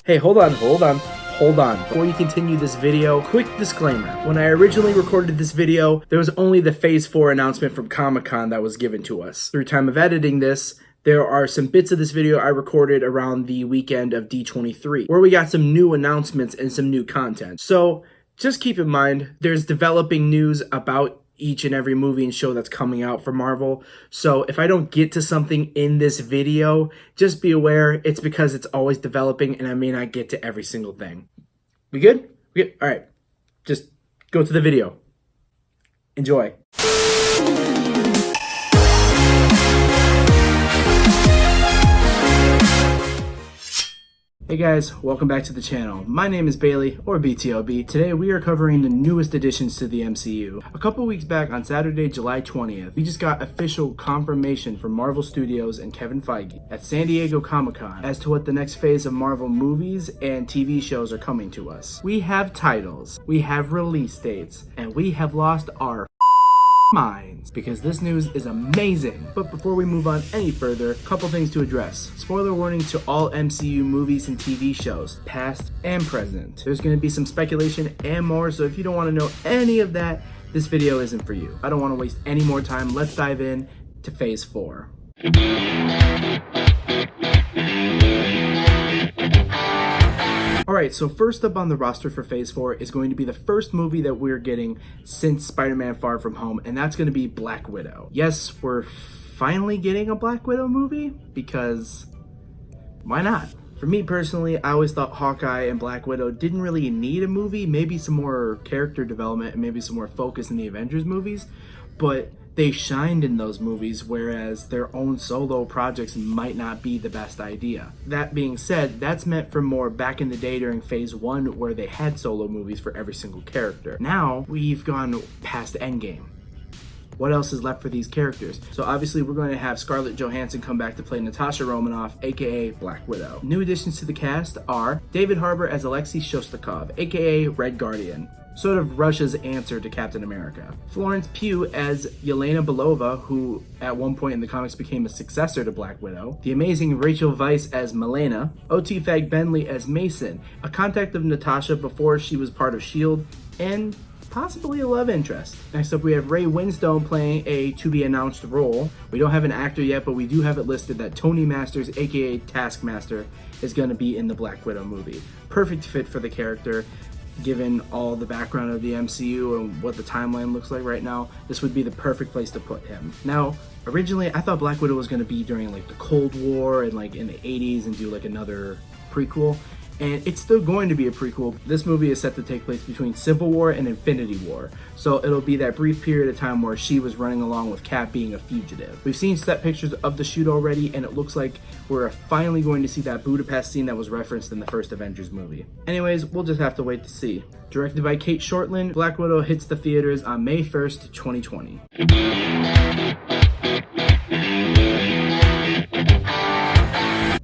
Hey, hold on. Before you continue this video, quick disclaimer. When I originally recorded this video, there was only the Phase 4 announcement from Comic-Con that was given to us. Through time of editing this, there are some bits of this video I recorded around the weekend of D23, where we got some new announcements and some new content. So just keep in mind, there's developing news about each and every movie and show that's coming out for Marvel. So if I don't get to something in this video, just be aware it's because it's always developing and I may not get to every single thing. We good? We good? All right. Just go to the video. Enjoy. Hey guys, welcome back to the channel. My name is Bailey, or BTLB. Today we are covering the newest additions to the MCU. A couple weeks back on Saturday, July 20th, we just got official confirmation from Marvel Studios and Kevin Feige at San Diego Comic-Con as to what the next phase of Marvel movies and TV shows are coming to us. We have titles, we have release dates, and we have lost our minds because this news is amazing. But before we move on any further, a couple things to address. Spoiler warning to all MCU movies and TV shows, past and present. There's going to be some speculation and more, so if you don't want to know any of that, this video isn't for you. I don't want to waste any more time. Let's dive in to Phase 4. Alright, so first up on the roster for Phase 4 is going to be the first movie that we're getting since Spider-Man Far From Home, and that's going to be Black Widow. Yes, we're finally getting a Black Widow movie, because why not? For me personally, I always thought Hawkeye and Black Widow didn't really need a movie, maybe some more character development and maybe some more focus in the Avengers movies, but they shined in those movies, whereas their own solo projects might not be the best idea. That being said, that's meant for more back in the day during Phase 1 where they had solo movies for every single character. Now, we've gone past Endgame. What else is left for these characters? So obviously we're going to have Scarlett Johansson come back to play Natasha Romanoff, aka Black Widow. New additions to the cast are David Harbour as Alexei Shostakov, aka Red Guardian, sort of Russia's answer to Captain America. Florence Pugh as Yelena Belova, who at one point in the comics became a successor to Black Widow. The amazing Rachel Weisz as Milena. O.T. Fag Bentley as Mason, a contact of Natasha before she was part of S.H.I.E.L.D., and possibly a love interest. Next up, we have Ray Winstone playing a to-be-announced role. We don't have an actor yet, but we do have it listed that Tony Masters, aka Taskmaster, is going to be in the Black Widow movie. Perfect fit for the character. Given all the background of the MCU and what the timeline looks like right now, this would be the perfect place to put him. Now, originally I thought Black Widow was going to be during like the Cold War and like in the 80s and do like another prequel, and it's still going to be a prequel. This movie is set to take place between Civil War and Infinity War, so it'll be that brief period of time where she was running along with Cap being a fugitive. We've seen set pictures of the shoot already, and it looks like we're finally going to see that Budapest scene that was referenced in the first Avengers movie. Anyways, we'll just have to wait to see. Directed by Kate Shortland, Black Widow hits the theaters on May 1st, 2020.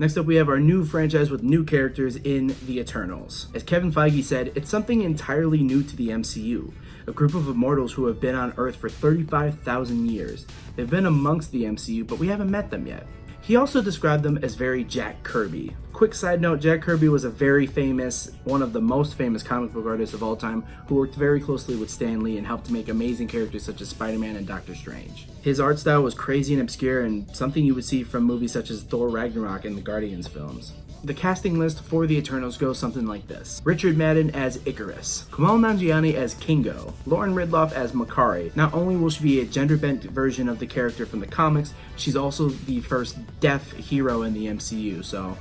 Next up, we have our new franchise with new characters in the Eternals. As Kevin Feige said, it's something entirely new to the MCU. A group of immortals who have been on Earth for 35,000 years. They've been amongst the MCU, but we haven't met them yet. He also described them as very Jack Kirby. Quick side note, Jack Kirby was a very famous, one of the most famous comic book artists of all time, who worked very closely with Stan Lee and helped to make amazing characters such as Spider-Man and Doctor Strange. His art style was crazy and obscure and something you would see from movies such as Thor Ragnarok and the Guardians films. The casting list for the Eternals goes something like this. Richard Madden as Icarus, Kumail Nanjiani as Kingo, Lauren Ridloff as Makkari. Not only will she be a gender-bent version of the character from the comics, she's also the first deaf hero in the MCU, so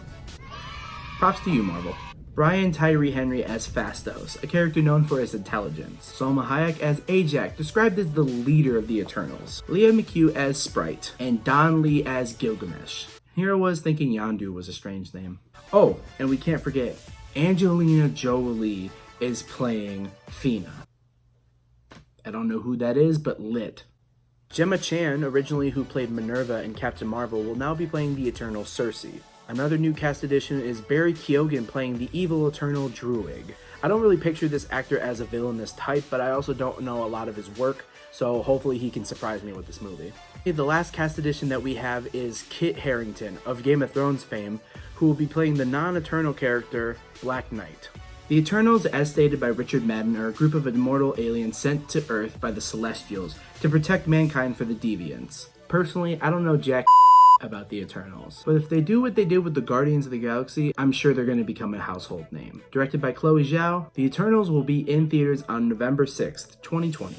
props to you, Marvel. Brian Tyree Henry as Phastos, a character known for his intelligence. Salma Hayek as Ajax, described as the leader of the Eternals. Leah McHugh as Sprite, and Don Lee as Gilgamesh. Here I was thinking Yondu was a strange name. Oh, and we can't forget, Angelina Jolie is playing Thena. I don't know who that is, but lit. Gemma Chan, originally who played Minerva in Captain Marvel, will now be playing the Eternal Cersei. Another new cast addition is Barry Keoghan playing the evil Eternal Druig. I don't really picture this actor as a villainous type, but I also don't know a lot of his work, so hopefully he can surprise me with this movie. The last cast addition that we have is Kit Harington of Game of Thrones fame, who will be playing the non-Eternal character, Black Knight. The Eternals, as stated by Richard Madden, are a group of immortal aliens sent to Earth by the Celestials to protect mankind for the Deviants. Personally, I don't know jack about the Eternals, but if they do what they did with the Guardians of the Galaxy, I'm sure they're going to become a household name. Directed by Chloe Zhao, The Eternals will be in theaters on November 6th, 2020.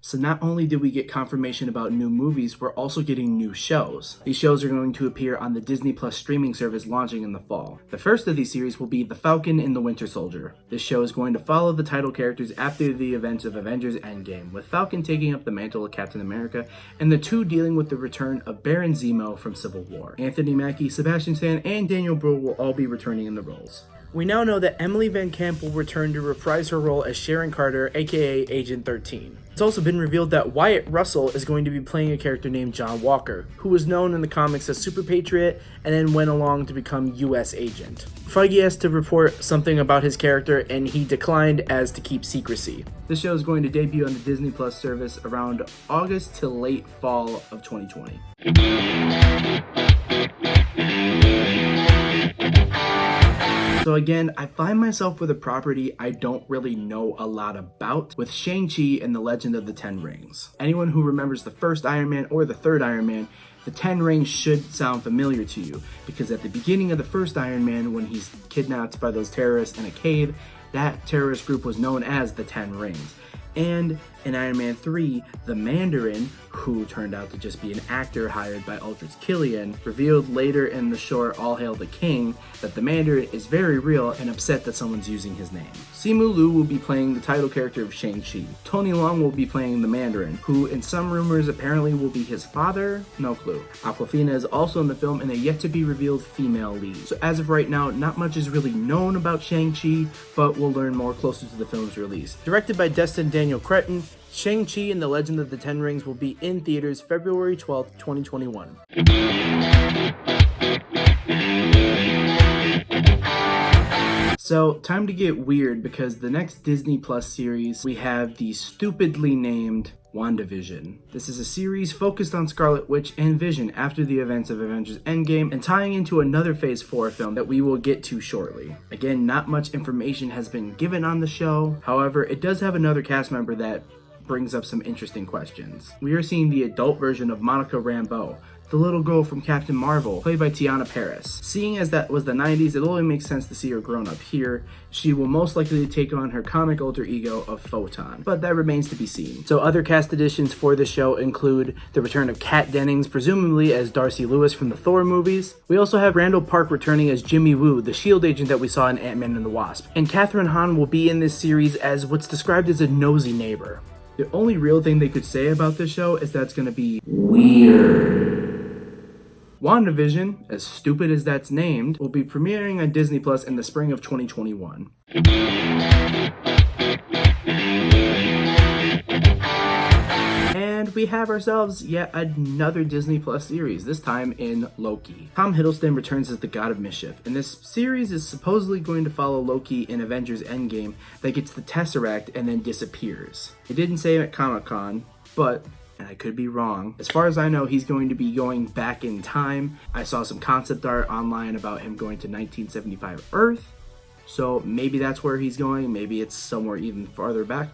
So not only did we get confirmation about new movies, we're also getting new shows. These shows are going to appear on the Disney Plus streaming service launching in the fall. The first of these series will be The Falcon and the Winter Soldier. This show is going to follow the title characters after the events of Avengers Endgame, with Falcon taking up the mantle of Captain America, and the two dealing with the return of Baron Zemo from Civil War. Anthony Mackie, Sebastian Stan, and Daniel Bruhl will all be returning in the roles. We now know that Emily Van Camp will return to reprise her role as Sharon Carter, aka Agent 13. It's also been revealed that Wyatt Russell is going to be playing a character named John Walker, who was known in the comics as Super Patriot and then went along to become US Agent. Feige asked to report something about his character and he declined as to keep secrecy. This show is going to debut on the Disney Plus service around August to late fall of 2020. So again, I find myself with a property I don't really know a lot about, with Shang-Chi and the Legend of the Ten Rings. Anyone who remembers the first Iron Man or the third Iron Man, the Ten Rings should sound familiar to you, because at the beginning of the first Iron Man, when he's kidnapped by those terrorists in a cave, that terrorist group was known as the Ten Rings. And in Iron Man 3, the Mandarin, who turned out to just be an actor hired by Aldrich Killian, revealed later in the short All Hail the King that the Mandarin is very real and upset that someone's using his name. Simu Liu will be playing the title character of Shang-Chi. Tony Leung will be playing the Mandarin, who in some rumors apparently will be his father, no clue. Awkwafina is also in the film and a yet-to-be-revealed female lead. So as of right now, not much is really known about Shang-Chi, but we'll learn more closer to the film's release. Directed by Destin Daniel Cretton, Shang-Chi and the Legend of the Ten Rings will be in theaters February 12th, 2021. So, time to get weird, because the next Disney Plus series, we have the stupidly named Wanda Vision. This is a series focused on Scarlet Witch and Vision after the events of Avengers Endgame and tying into another Phase 4 film that we will get to shortly. Again, not much information has been given on the show. However, it does have another cast member that brings up some interesting questions. We are seeing the adult version of Monica Rambeau, the little girl from Captain Marvel, played by Tiana Paris. Seeing as that was the 90s, it only makes sense to see her grown up here. She will most likely take on her comic alter ego of Photon, but that remains to be seen. So other cast additions for the show include the return of Kat Dennings, presumably as Darcy Lewis from the Thor movies. We also have Randall Park returning as Jimmy Woo, the S.H.I.E.L.D. agent that we saw in Ant-Man and the Wasp. And Kathryn Hahn will be in this series as what's described as a nosy neighbor. The only real thing they could say about this show is that it's going to be weird. Wanda Vision, as stupid as that's named, will be premiering on Disney Plus in the spring of 2021. And we have ourselves yet another Disney Plus series, this time in Loki. Tom Hiddleston returns as the God of Mischief, and this series is supposedly going to follow Loki in Avengers Endgame that gets the Tesseract and then disappears. It didn't say at Comic-Con, but, and I could be wrong, as far as I know, he's going to be going back in time. I saw some concept art online about him going to 1975 Earth, so maybe that's where he's going, maybe it's somewhere even farther back.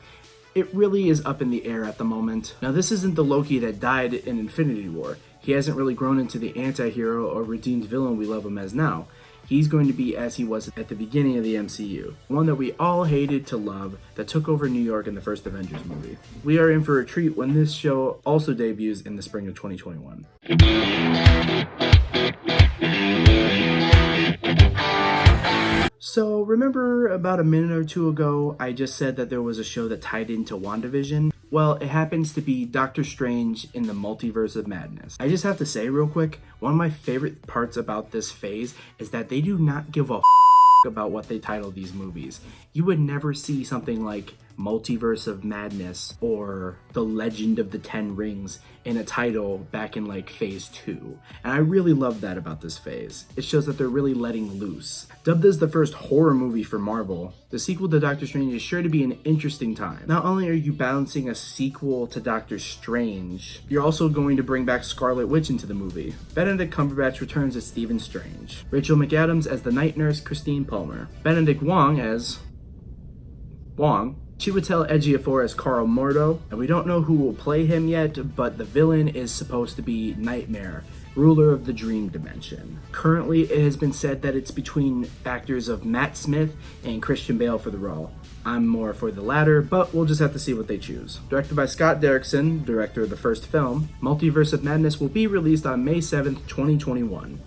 It really is up in the air at the moment. Now, this isn't the Loki that died in Infinity War. He hasn't really grown into the anti-hero or redeemed villain we love him as now. He's going to be as he was at the beginning of the MCU. One that we all hated to love, that took over New York in the first Avengers movie. We are in for a treat when this show also debuts in the spring of 2021. So remember about a minute or two ago, I just said that there was a show that tied into WandaVision? Well, it happens to be Doctor Strange in the Multiverse of Madness. I just have to say real quick, one of my favorite parts about this phase is that they do not give a about what they title these movies. You would never see something like Multiverse of Madness or The Legend of the Ten Rings in a title back in like phase 2. And I really love that about this phase. It shows that they're really letting loose. Dubbed as the first horror movie for Marvel, the sequel to Doctor Strange is sure to be an interesting time. Not only are you balancing a sequel to Doctor Strange, you're also going to bring back Scarlet Witch into the movie. Benedict Cumberbatch returns as Stephen Strange. Rachel McAdams as the night nurse Christine Palmer. Benedict Wong as Wong. Chiwetel Ejiofor as Carl Mordo, and we don't know who will play him yet, but the villain is supposed to be Nightmare, ruler of the dream dimension. Currently, it has been said that it's between actors of Matt Smith and Christian Bale for the role. I'm more for the latter, but we'll just have to see what they choose. Directed by Scott Derrickson, director of the first film, Multiverse of Madness will be released on May 7th, 2021.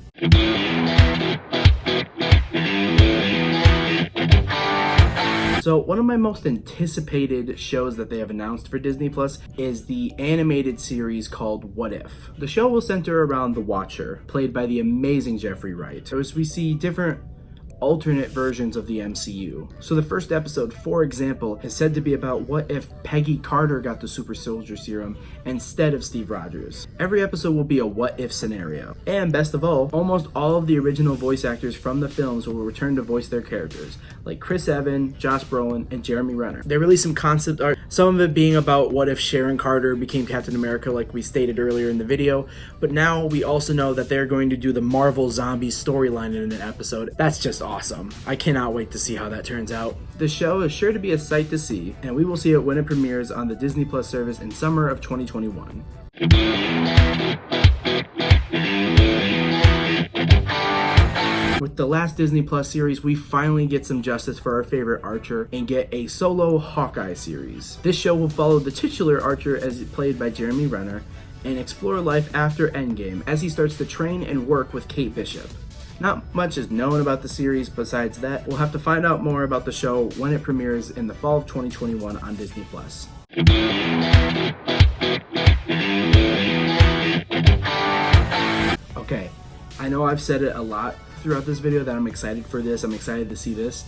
So one of my most anticipated shows that they have announced for Disney Plus is the animated series called What If. The show will center around the Watcher, played by the amazing Jeffrey Wright, as we see different alternate versions of the MCU. So the first episode, for example, is said to be about what if Peggy Carter got the super soldier serum instead of Steve Rogers. Every episode will be a what if scenario. And best of all, almost all of the original voice actors from the films will return to voice their characters, like Chris Evans, Josh Brolin, and Jeremy Renner. They released some concept art, some of it being about what if Sharon Carter became Captain America like we stated earlier in the video, but now we also know that they're going to do the Marvel Zombies storyline in an episode. That's just awesome. I cannot wait to see how that turns out. The show is sure to be a sight to see, and we will see it when it premieres on the Disney Plus service in summer of 2021. With the last Disney Plus series, we finally get some justice for our favorite Archer and get a solo Hawkeye series. This show will follow the titular Archer as played by Jeremy Renner and explore life after Endgame as he starts to train and work with Kate Bishop. Not much is known about the series besides that. We'll have to find out more about the show when it premieres in the fall of 2021 on Disney Plus. Okay, I know I've said it a lot throughout this video that I'm excited for this, I'm excited to see this.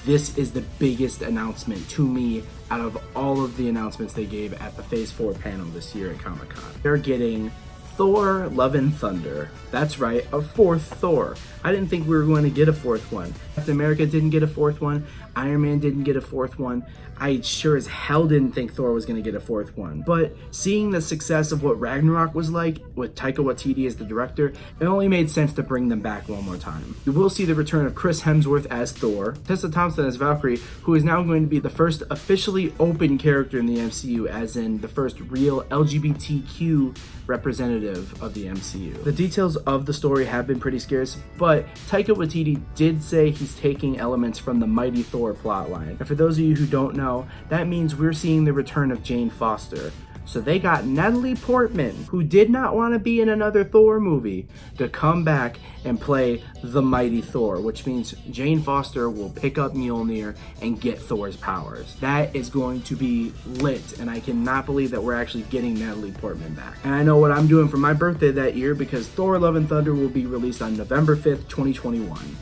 This is the biggest announcement to me out of all of the announcements they gave at the Phase 4 panel this year at Comic-Con. They're getting Thor Love and Thunder. That's right, a fourth Thor. I didn't think we were going to get a fourth one. Captain America didn't get a fourth one. Iron Man didn't get a fourth one. I sure as hell didn't think Thor was going to get a fourth one. But seeing the success of what Ragnarok was like, with Taika Waititi as the director, it only made sense to bring them back one more time. We will see the return of Chris Hemsworth as Thor, Tessa Thompson as Valkyrie, who is now going to be the first officially open character in the MCU, as in the first real LGBTQ representative of the MCU. The details of the story have been pretty scarce, but Taika Waititi did say he's taking elements from the Mighty Thor plotline. And for those of you who don't know, that means we're seeing the return of Jane Foster. So they got Natalie Portman, who did not want to be in another Thor movie, to come back and play the Mighty Thor, which means Jane Foster will pick up Mjolnir and get Thor's powers. That is going to be lit, and I cannot believe that we're actually getting Natalie Portman back. And I know what I'm doing for my birthday that year, because Thor Love and Thunder will be released on November 5th, 2021.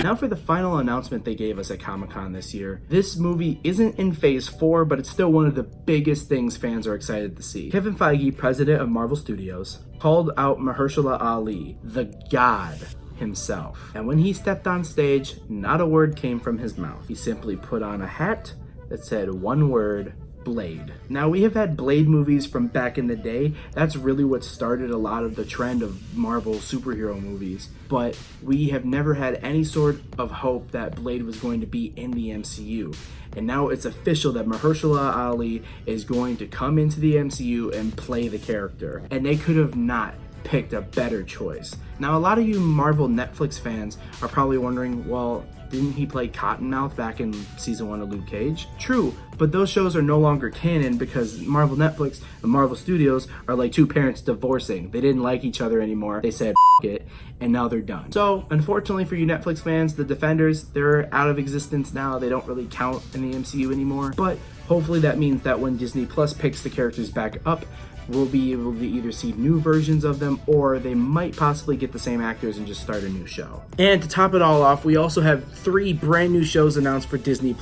Now for the final announcement they gave us at Comic-Con this year. This movie isn't in Phase 4, but it's still one of the biggest things fans are excited to see. Kevin Feige, president of Marvel Studios, called out Mahershala Ali, the god himself. And when he stepped on stage, not a word came from his mouth. He simply put on a hat that said one word: Blade. Now, we have had Blade movies from back in the day. That's really what started a lot of the trend of Marvel superhero movies. But we have never had any sort of hope that Blade was going to be in the MCU. And now it's official that Mahershala Ali is going to come into the MCU and play the character. And they could have not picked a better choice. Now, a lot of you Marvel Netflix fans are probably wondering, well, didn't he play Cottonmouth back in season 1 of Luke Cage? True, but those shows are no longer canon because Marvel Netflix and Marvel Studios are like two parents divorcing. They didn't like each other anymore. They said F it, and now they're done. So, unfortunately for you Netflix fans, the Defenders, they're out of existence now. They don't really count in the MCU anymore. But hopefully that means that when Disney Plus picks the characters back up, we'll be able to either see new versions of them, or they might possibly get the same actors and just start a new show. And to top it all off, we also have 3 brand new shows announced for Disney+.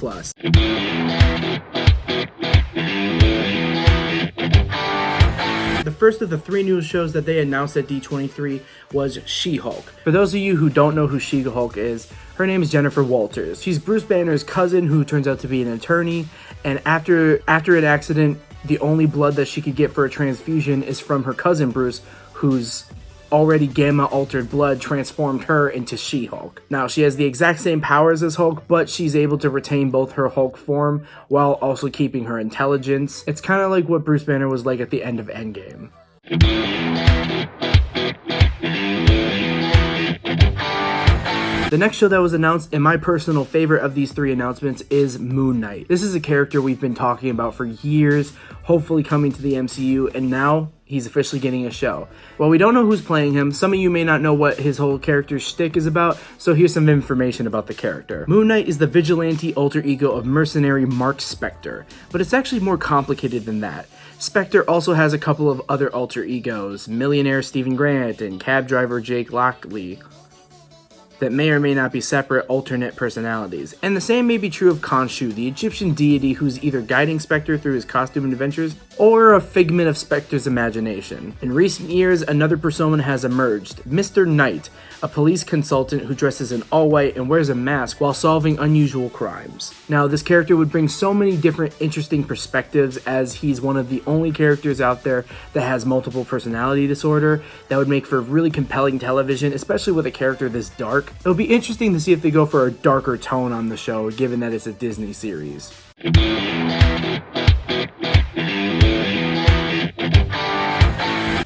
The first of the 3 new shows that they announced at D23 was SheHulk. For those of you who don't know who SheHulk is, her name is Jennifer Walters. She's Bruce Banner's cousin who turns out to be an attorney, and after an accident, the only blood that she could get for a transfusion is from her cousin Bruce, whose already gamma-altered blood transformed her into She-Hulk. Now, she has the exact same powers as Hulk, but she's able to retain both her Hulk form while also keeping her intelligence. It's kind of like what Bruce Banner was like at the end of Endgame. The next show that was announced, and my personal favorite of these 3 announcements, is Moon Knight. This is a character we've been talking about for years, hopefully coming to the MCU, and now he's officially getting a show. While we don't know who's playing him, some of you may not know what his whole character's shtick is about, so here's some information about the character. Moon Knight is the vigilante alter ego of mercenary Mark Spector, but it's actually more complicated than that. Spector also has a couple of other alter egos, millionaire Stephen Grant and cab driver Jake Lockley, that may or may not be separate alternate personalities. And the same may be true of Khonshu, the Egyptian deity who's either guiding Spector through his costume and adventures, or a figment of Spector's imagination. In recent years, another persona has emerged, Mr. Knight, a police consultant who dresses in all white and wears a mask while solving unusual crimes. Now, this character would bring so many different interesting perspectives, as he's one of the only characters out there that has multiple personality disorder. That would make for really compelling television, especially with a character this dark. It'll be interesting to see if they go for a darker tone on the show, given that it's a Disney series.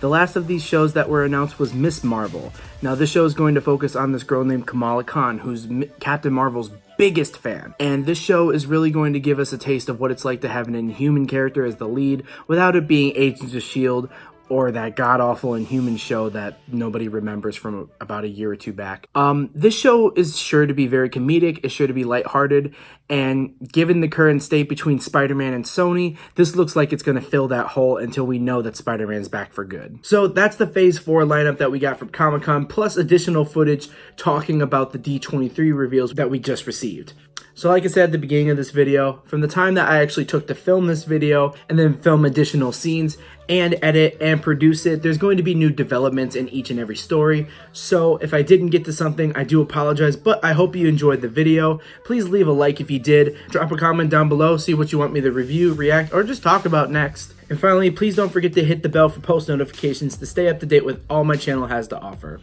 The last of these shows that were announced was Miss Marvel. Now, this show is going to focus on this girl named Kamala Khan, who's Captain Marvel's biggest fan. And this show is really going to give us a taste of what it's like to have an Inhuman character as the lead, without it being Agents of S.H.I.E.L.D. or that god-awful Inhuman show that nobody remembers from about a year or 2 back. This show is sure to be very comedic, it's sure to be lighthearted, and given the current state between Spider-Man and Sony, this looks like it's going to fill that hole until we know that Spider-Man's back for good. So that's the Phase 4 lineup that we got from Comic-Con, plus additional footage talking about the D23 reveals that we just received. So like I said at the beginning of this video, from the time that I actually took to film this video and then film additional scenes and edit and produce it, there's going to be new developments in each and every story. So if I didn't get to something, I do apologize, but I hope you enjoyed the video. Please leave a like if you did. Drop a comment down below, see what you want me to review, react, or just talk about next. And finally, please don't forget to hit the bell for post notifications to stay up to date with all my channel has to offer.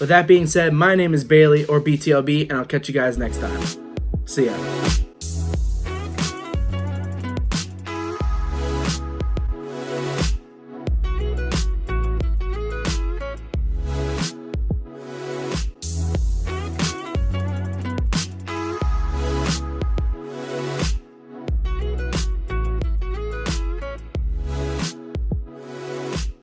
With that being said, my name is Bailey, or BTLB, and I'll catch you guys next time. See ya.